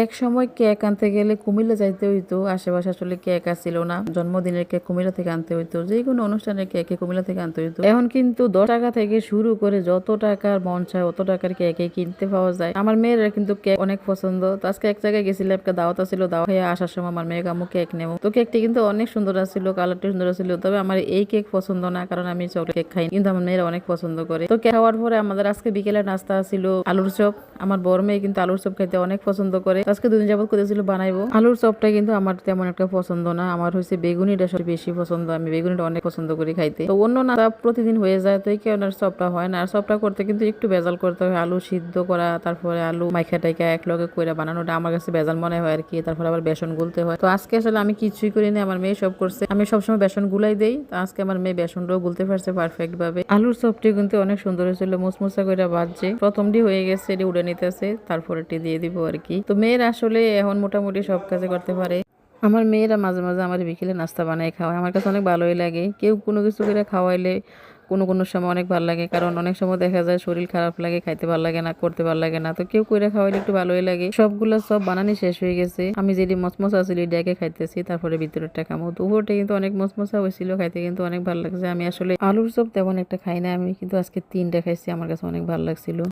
এক সময় কেক আনতে গেলে কুমিল্লা যাইতে হইতো, আশেপাশে আসলে কেক আসছিল না, জন্মদিনের কেক কুমিল্লা থেকে আনতে হইতো, যে কোনো অনুষ্ঠানের কেক কুমিল্লা থেকে আনতে হইতো। এখন কিন্তু 10 টাকা থেকে শুরু করে যত টাকার মন চায় অত টাকার কেক কিনতে পাওয়া যায়। আমার মেয়েরা কিন্তু কেক অনেক পছন্দ। তো আজকে এক জায়গায় গেছিলাম, একটা দাওয়াত ছিল, দাওয়াত হয়ে আসার সময় আমার মেয়ে আম্মু কেক নেবো, তো কেকটি কিন্তু অনেক সুন্দর ছিল, কালারটি সুন্দর ছিল। তবে আমার এই কেক পছন্দ না, কারণ আমি চকলেট কেক খাই, কিন্তু আমার মেয়েরা অনেক পছন্দ করে। তো কেক খাওয়ার পরে আমাদের আজকে বিকেলে নাস্তা ছিল আলুর চপ। আমার বড় মেয়ে কিন্তু আলুর চপ খাইতে অনেক পছন্দ করে। আজকে দুদিন যাবত করেছিল বানাইবো। আলুর চপটা কিন্তু আমার তেমন একটা পছন্দ না, আমার হচ্ছে বেগুনিটা সব বেশি পছন্দ। আমি বেগুনিটা অনেক পছন্দ করি খাইতে। তো অন্য না প্রতিদিন হয়ে যায়, তো এই কারণে চপটা হয় না। আর চপটা করতে কিন্তু একটু ভেজাল করতে হয়, আলু সিদ্ধ করা, তারপরে আলু মাইখা টাইকা একলগে কইরা বানানোটা আমার কাছে ভেজাল মনে হয় আর কি। তারপরে আবার বেসন গুলতে হয়। তো আজকে আসলে আমি কিছুই করিনি, আমার মেয়ে সব করছে। আমি সবসময় বেসন গুলাই দেই, তো আজকে আমার মেয়ে বেসনটাও গুলতে পারছে পারফেক্ট ভাবে। আলুর চপটি কিন্তু অনেক সুন্দর হয়েছিল, মুসমুসা করে ভাজছে। প্রথমটি হয়ে গেছে, এটি উড়ে নিতেছে, তারপরেটি দিয়ে দিব আর কি। তো মেয়ের আসলে এখন মোটামুটি সব কাজে করতে পারে। আমার মেয়েরা মাঝে মাঝে আমার বিকেলে নাস্তা বানায় খাওয়ায়, আমার কাছে অনেক ভালোই লাগে। কেউ কোনো কিছু করে খাওয়াইলে কোনো কোনো সময় অনেক ভালো লাগে, কারণ অনেক সময় দেখা যায় শরীর খারাপ লাগে, খাইতে ভালো লাগে না, করতে ভালো লাগে না। তো কেউ করে খাওয়াইলে একটু ভালোই লাগে। সবগুলো সব বানানি শেষ হয়ে গেছে, আমি যেটি মচমচা আছিল এটাকে খাইতেছি, তারপরে ভিতরেরটা খামো। তো উপরটা কিন্তু অনেক মচমচা হয়েছিল, খাইতে কিন্তু অনেক ভালো লাগছে। আমি আসলে আলুর চপ তেমন একটা খাই না, আমি কিন্তু আজকে 3টা খাইছি, আমার কাছে অনেক ভালো লাগছিল।